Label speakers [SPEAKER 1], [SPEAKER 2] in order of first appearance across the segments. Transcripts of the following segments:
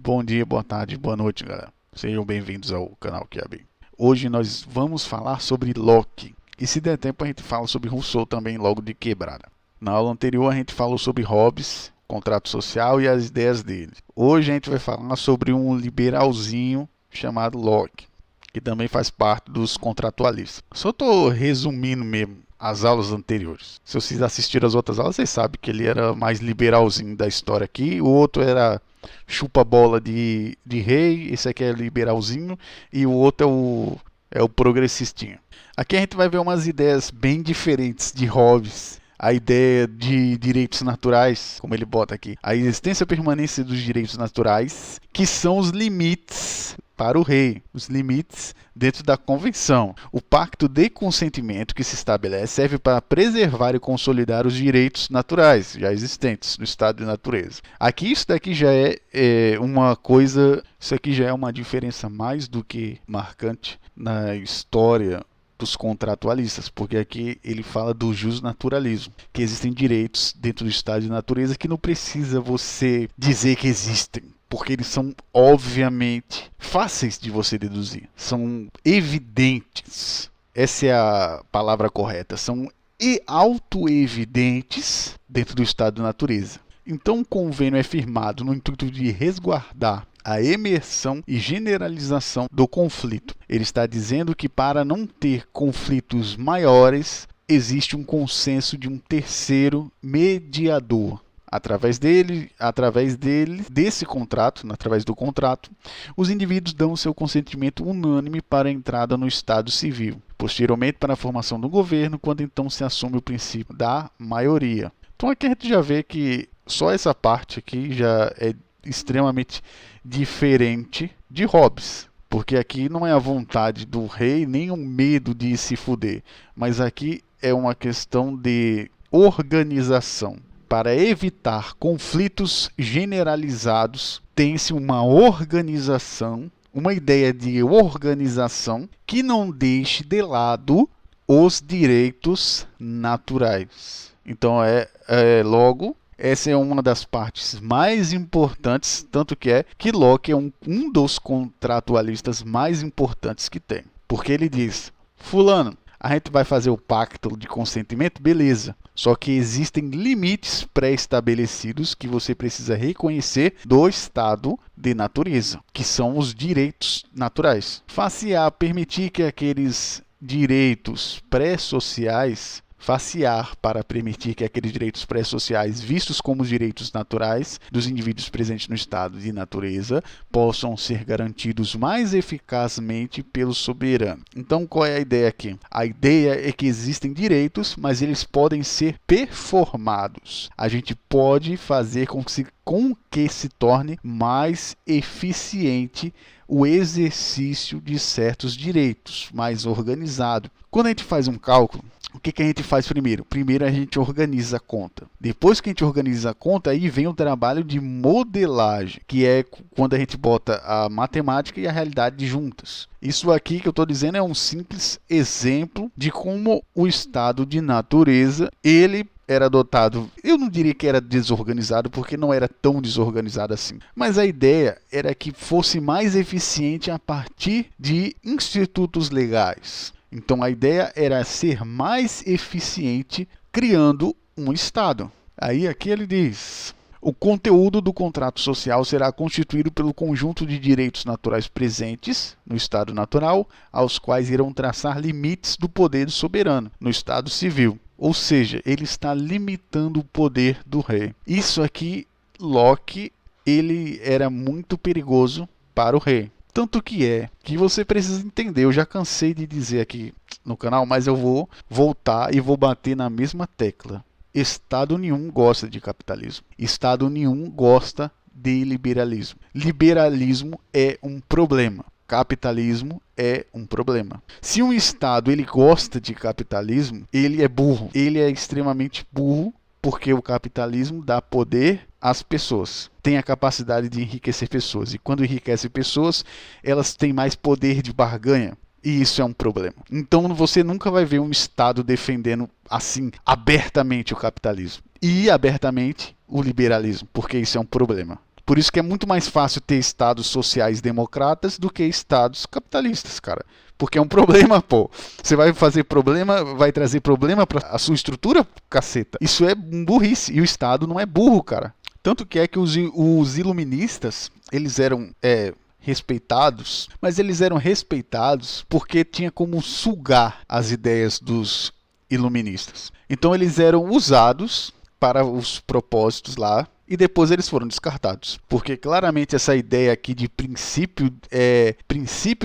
[SPEAKER 1] Bom dia, boa tarde, boa noite, galera. Sejam bem-vindos ao canal QAB. Hoje nós vamos falar sobre Locke. E se der tempo a gente fala sobre Rousseau também logo de quebrada. Na aula anterior a gente falou sobre Hobbes, contrato social e as ideias dele. Hoje a gente vai falar sobre um liberalzinho chamado Locke, que também faz parte dos contratualistas. Só estou resumindo mesmo as aulas anteriores. Se vocês assistiram as outras aulas, vocês sabem que ele era mais liberalzinho da história aqui. O outro era chupa-bola de rei, esse aqui é liberalzinho, e o outro é o progressistinho. Aqui a gente vai ver umas ideias bem diferentes de Hobbes. A ideia de direitos naturais, como ele bota aqui, a existência e permanência dos direitos naturais, que são os limites para o rei, os limites dentro da convenção. O pacto de consentimento que se estabelece serve para preservar e consolidar os direitos naturais já existentes no estado de natureza. Aqui isso daqui já é uma coisa, isso aqui já é uma diferença mais do que marcante na história dos contratualistas, porque aqui ele fala do justnaturalismo, que existem direitos dentro do estado de natureza que não precisa você dizer que existem, porque eles são obviamente fáceis de você deduzir, são evidentes, essa é a palavra correta, são autoevidentes dentro do estado de natureza. Então o convênio é firmado no intuito de resguardar a emersão e generalização do conflito. Ele está dizendo que para não ter conflitos maiores, existe um consenso de um terceiro mediador. Através desse contrato, através do contrato, os indivíduos dão seu consentimento unânime para a entrada no estado civil. Posteriormente, para a formação do governo, quando então se assume o princípio da maioria. Então aqui a gente já vê que só essa parte aqui já é extremamente diferente de Hobbes, porque aqui não é a vontade do rei nem o medo de se fuder, mas aqui é uma questão de organização. Para evitar conflitos generalizados, tem-se uma organização, uma ideia de organização que não deixe de lado os direitos naturais. Então logo, essa é uma das partes mais importantes, tanto que Locke é um dos contratualistas mais importantes que tem. Porque ele diz, fulano, a gente vai fazer o pacto de consentimento, beleza. Só que existem limites pré-estabelecidos que você precisa reconhecer do estado de natureza, que são os direitos naturais. Face-a permitir que aqueles direitos pré-sociais para permitir que aqueles direitos pré-sociais, vistos como os direitos naturais dos indivíduos presentes no estado de natureza, possam ser garantidos mais eficazmente pelo soberano. Então, qual é a ideia aqui? A ideia é que existem direitos, mas eles podem ser performados. A gente pode fazer com que se torne mais eficiente o exercício de certos direitos, mais organizado. Quando a gente faz um cálculo, o que a gente faz primeiro? Primeiro a gente organiza a conta. Depois que a gente organiza a conta, aí vem o trabalho de modelagem, que é quando a gente bota a matemática e a realidade juntas. Isso aqui que eu estou dizendo é um simples exemplo de como o estado de natureza, ele era dotado, eu não diria que era desorganizado, porque não era tão desorganizado assim. Mas a ideia era que fosse mais eficiente a partir de institutos legais. Então a ideia era ser mais eficiente criando um Estado. Aí aqui ele diz, o conteúdo do contrato social será constituído pelo conjunto de direitos naturais presentes no Estado natural, aos quais irão traçar limites do poder do soberano no Estado civil. Ou seja, ele está limitando o poder do rei. Isso aqui, Locke, ele era muito perigoso para o rei. Tanto que você precisa entender, eu já cansei de dizer aqui no canal, mas eu vou voltar e vou bater na mesma tecla. Estado nenhum gosta de capitalismo. Estado nenhum gosta de liberalismo. Liberalismo é um problema. Capitalismo é um problema. Se um Estado ele gosta de capitalismo, ele é burro. Ele é extremamente burro, porque o capitalismo dá poder às pessoas. Tem a capacidade de enriquecer pessoas. E quando enriquece pessoas, elas têm mais poder de barganha. E isso é um problema. Então você nunca vai ver um Estado defendendo assim abertamente o capitalismo. E abertamente o liberalismo, porque isso é um problema. Por isso que é muito mais fácil ter estados sociais democratas do que estados capitalistas, cara. Porque é um problema, pô. Você vai fazer problema, vai trazer problema para a sua estrutura, caceta. Isso é burrice. E o Estado não é burro, cara. Tanto que é que os iluministas, eles eram respeitados, mas eles eram respeitados porque tinha como sugar as ideias dos iluministas. Então eles eram usados para os propósitos lá e depois eles foram descartados. Porque claramente essa ideia aqui de princípio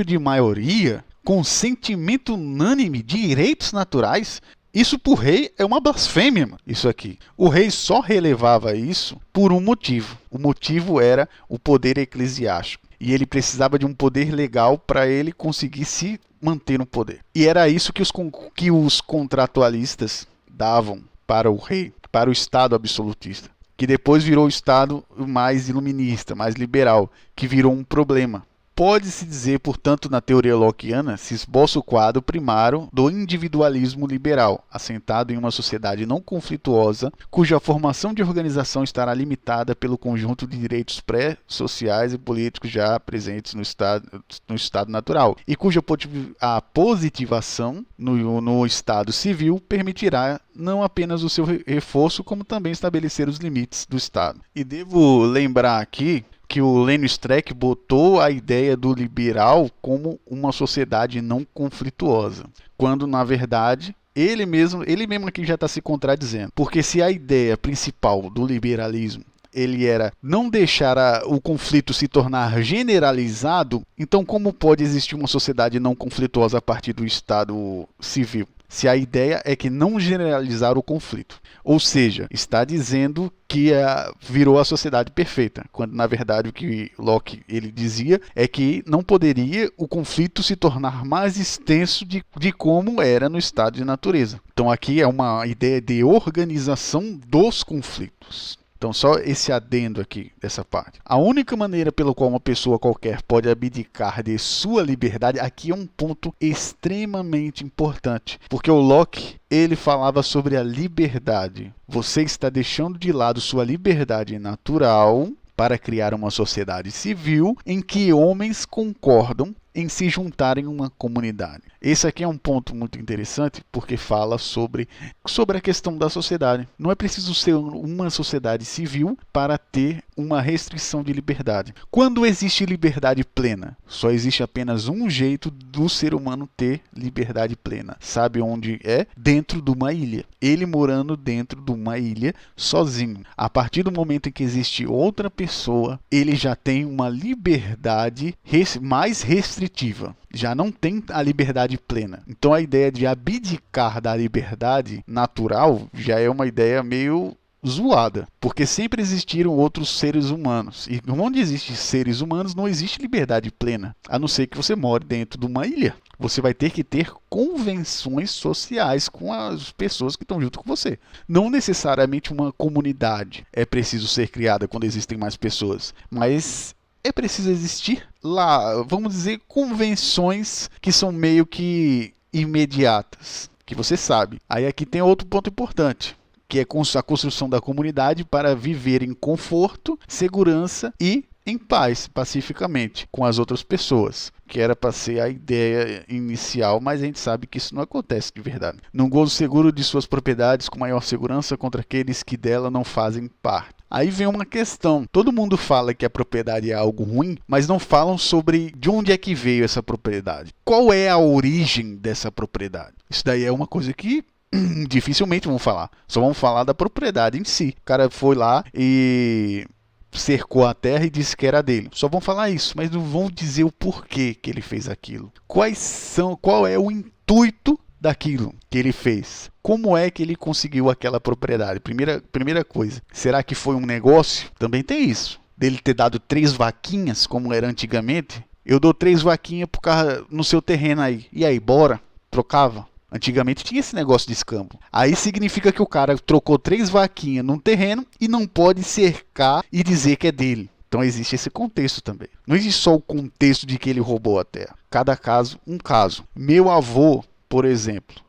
[SPEAKER 1] de maioria, consentimento unânime, direitos naturais, isso para o rei é uma blasfêmia, mano. Isso aqui. O rei só relevava isso por um motivo. O motivo era o poder eclesiástico. E ele precisava de um poder legal para ele conseguir se manter no poder. E era isso que os contratualistas davam para o rei, para o Estado absolutista. Que depois virou o Estado mais iluminista, mais liberal, que virou um problema. Pode-se dizer, portanto, na teoria lockeana, se esboça o quadro primário do individualismo liberal, assentado em uma sociedade não conflituosa, cuja formação de organização estará limitada pelo conjunto de direitos pré-sociais e políticos já presentes no estado natural, e cuja a positivação no estado civil permitirá não apenas o seu reforço, como também estabelecer os limites do Estado. E devo lembrar aqui que o Lênio Streck botou a ideia do liberal como uma sociedade não conflituosa, quando na verdade ele mesmo aqui já está se contradizendo, porque se a ideia principal do liberalismo ele era não deixar o conflito se tornar generalizado, então como pode existir uma sociedade não conflituosa a partir do Estado civil? Se a ideia é que não generalizar o conflito. Ou seja, está dizendo que virou a sociedade perfeita, quando na verdade o que Locke ele dizia é que não poderia o conflito se tornar mais extenso de como era no estado de natureza. Então aqui é uma ideia de organização dos conflitos. Então só esse adendo aqui dessa parte. A única maneira pela qual uma pessoa qualquer pode abdicar de sua liberdade, aqui é um ponto extremamente importante, porque o Locke ele falava sobre a liberdade. Você está deixando de lado sua liberdade natural para criar uma sociedade civil em que homens concordam em se juntarem em uma comunidade. Esse aqui é um ponto muito interessante porque fala sobre a questão da sociedade. Não é preciso ser uma sociedade civil para ter uma restrição de liberdade. Quando existe liberdade plena? Só existe apenas um jeito do ser humano ter liberdade plena. Sabe onde é? Dentro de uma ilha. Ele morando dentro de uma ilha sozinho. A partir do momento em que existe outra pessoa, ele já tem uma liberdade mais restritiva. Já não tem a liberdade plena. Então a ideia de abdicar da liberdade natural já é uma ideia meio zoada, porque sempre existiram outros seres humanos, e onde existem seres humanos não existe liberdade plena, a não ser que você more dentro de uma ilha. Você vai ter que ter convenções sociais com as pessoas que estão junto com você. Não necessariamente uma comunidade é preciso ser criada quando existem mais pessoas, mas é preciso existir lá, vamos dizer, convenções que são meio que imediatas, que você sabe. Aí aqui tem outro ponto importante, que é a construção da comunidade para viver em conforto, segurança e em paz, pacificamente, com as outras pessoas, que era para ser a ideia inicial, mas a gente sabe que isso não acontece de verdade. Num gozo seguro de suas propriedades com maior segurança contra aqueles que dela não fazem parte. Aí vem uma questão. Todo mundo fala que a propriedade é algo ruim, mas não falam sobre de onde é que veio essa propriedade. Qual é a origem dessa propriedade? Isso daí é uma coisa que dificilmente vão falar. Só vão falar da propriedade em si. O cara foi lá e cercou a terra e disse que era dele. Só vão falar isso, mas não vão dizer o porquê que ele fez aquilo. Qual é o intuito daquilo que ele fez? Como é que ele conseguiu aquela propriedade? Primeira coisa, será que foi um negócio? Também tem isso. Dele ter dado 3 vaquinhas, como era antigamente. Eu dou 3 vaquinhas pro cara no seu terreno aí. E aí, bora? Trocava. Antigamente tinha esse negócio de escambo. Aí significa que o cara trocou 3 vaquinhas num terreno e não pode cercar e dizer que é dele. Então existe esse contexto também. Não existe só o contexto de que ele roubou a terra. Cada caso, um caso. Meu avô, por exemplo.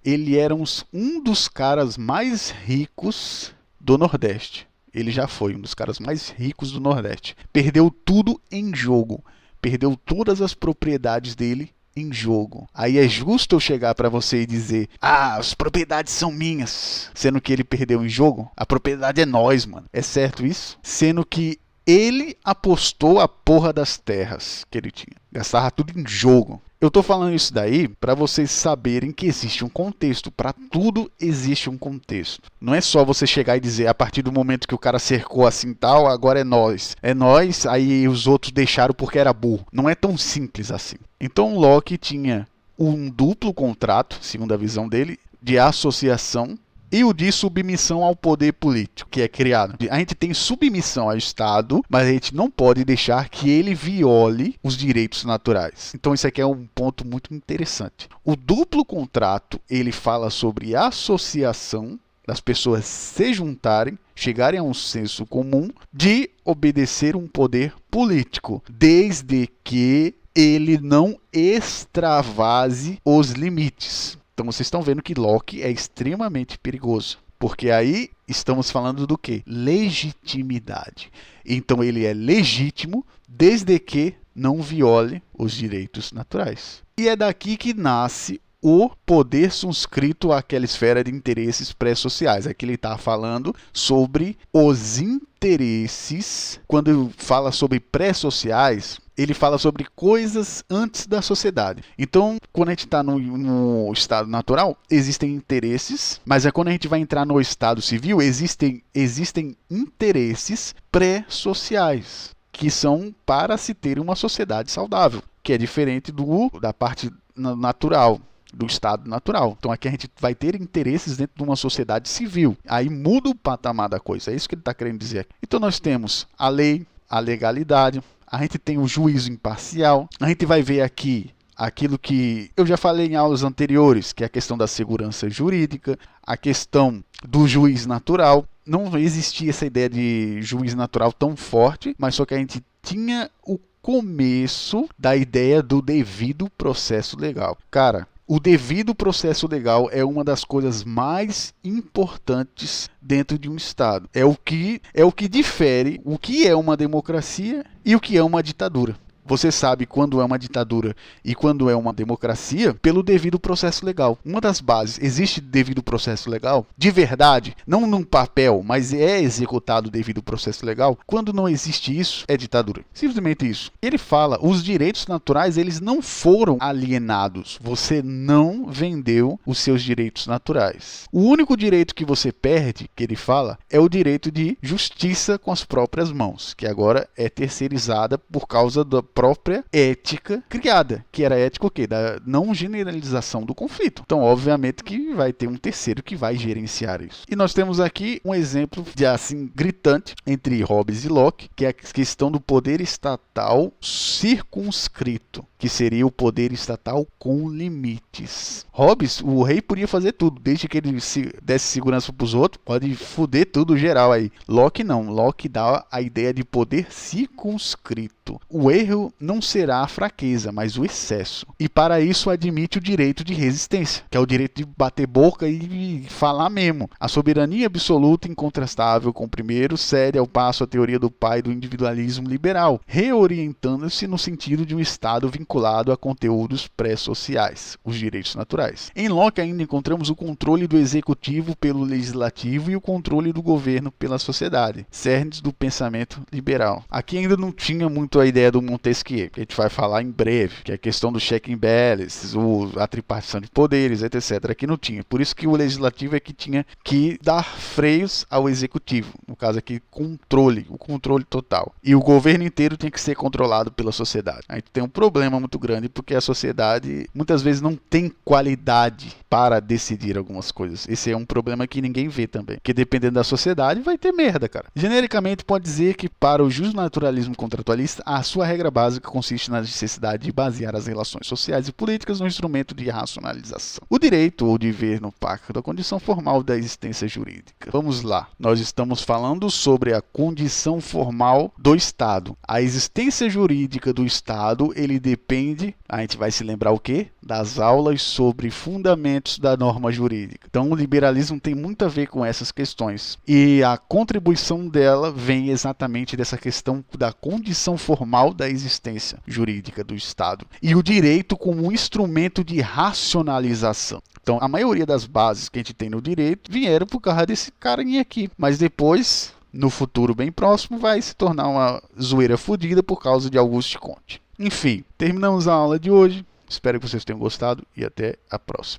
[SPEAKER 1] Ele era um dos caras mais ricos do Nordeste. ele já foi um dos caras mais ricos do Nordeste. Perdeu tudo em jogo. Perdeu todas as propriedades dele em jogo. Aí é justo eu chegar para você e dizer: ah, as propriedades são minhas, sendo que ele perdeu em jogo? A propriedade é nós, mano. É certo isso? Sendo que ele apostou a porra das terras que ele tinha. Gastava tudo em jogo. Eu tô falando isso daí para vocês saberem que existe um contexto. Para tudo existe um contexto. Não é só você chegar e dizer, a partir do momento que o cara cercou assim tal, agora é nós. É nós, aí os outros deixaram porque era burro. Não é tão simples assim. Então Locke tinha um duplo contrato, segundo a visão dele, de associação e o de submissão ao poder político que é criado. A gente tem submissão ao Estado, mas a gente não pode deixar que ele viole os direitos naturais. Então isso aqui é um ponto muito interessante. O duplo contrato, ele fala sobre associação das pessoas se juntarem, chegarem a um senso comum de obedecer um poder político, desde que ele não extravase os limites. Então vocês estão vendo que Locke é extremamente perigoso. Porque aí estamos falando do quê? Legitimidade. Então ele é legítimo desde que não viole os direitos naturais. E é daqui que nasce o poder subscrito àquela esfera de interesses pré-sociais. Aqui ele está falando sobre os interesses. Quando fala sobre pré-sociais, ele fala sobre coisas antes da sociedade. Então, quando a gente está no estado natural, existem interesses, mas quando a gente vai entrar no estado civil, existem interesses pré-sociais, que são para se ter uma sociedade saudável, que é diferente da parte natural, do estado natural. Então aqui a gente vai ter interesses dentro de uma sociedade civil. Aí muda o patamar da coisa. É isso que ele está querendo dizer aqui. Então nós temos a lei, a legalidade, a gente tem o juízo imparcial. A gente vai ver aqui aquilo que eu já falei em aulas anteriores, que é a questão da segurança jurídica, a questão do juiz natural. Não existia essa ideia de juiz natural tão forte, mas só que a gente tinha o começo da ideia do devido processo legal. Cara, o devido processo legal é uma das coisas mais importantes dentro de um Estado. É o que difere o que é uma democracia e o que é uma ditadura. Você sabe quando é uma ditadura e quando é uma democracia pelo devido processo legal. Uma das bases, existe devido processo legal? De verdade, não num papel, mas é executado o devido processo legal. Quando não existe isso, é ditadura. Simplesmente isso. Ele fala, os direitos naturais, eles não foram alienados. Você não vendeu os seus direitos naturais. O único direito que você perde, que ele fala, é o direito de justiça com as próprias mãos, que agora é terceirizada por causa da própria ética criada, que era a ética o quê? Da não generalização do conflito. Então, obviamente que vai ter um terceiro que vai gerenciar isso. E nós temos aqui um exemplo de assim gritante entre Hobbes e Locke, que é a questão do poder estatal circunscrito, que seria o poder estatal com limites. Hobbes, o rei podia fazer tudo, desde que ele desse segurança para os outros, pode foder tudo geral aí. Locke não, Locke dá a ideia de poder circunscrito. O erro não será a fraqueza, mas o excesso. E para isso admite o direito de resistência, que é o direito de bater boca e falar mesmo. A soberania absoluta incontrastável com o primeiro cede ao passo a teoria do pai do individualismo liberal, reorientando-se no sentido de um Estado vinculado a conteúdos pré-sociais, os direitos naturais. Em Locke ainda encontramos o controle do executivo pelo legislativo e o controle do governo pela sociedade, cernes do pensamento liberal. Aqui ainda não tinha muito a ideia do Montesquieu, que a gente vai falar em breve, que é a questão do check and balance, a tripartição de poderes, etc. Aqui não tinha. Por isso que o legislativo é que tinha que dar freios ao executivo. No caso aqui, o controle total. E o governo inteiro tem que ser controlado pela sociedade. A gente tem um problema muito grande porque a sociedade muitas vezes não tem qualidade para decidir algumas coisas. Esse é um problema que ninguém vê também. Porque dependendo da sociedade vai ter merda, cara. Genericamente pode dizer que para o justnaturalismo contratualista, a sua regra básica básica consiste na necessidade de basear as relações sociais e políticas no instrumento de racionalização. O direito ou dever no pacto da condição formal da existência jurídica. Vamos lá. Nós estamos falando sobre a condição formal do Estado. A existência jurídica do Estado, ele depende, a gente vai se lembrar o quê? Das aulas sobre fundamentos da norma jurídica. Então, o liberalismo tem muito a ver com essas questões. E a contribuição dela vem exatamente dessa questão da condição formal da existência jurídica do Estado. E o direito como um instrumento de racionalização. Então, a maioria das bases que a gente tem no direito vieram por causa desse carinha aqui. Mas depois, no futuro bem próximo, vai se tornar uma zoeira fodida por causa de Auguste Comte. Enfim, terminamos a aula de hoje. Espero que vocês tenham gostado e até a próxima.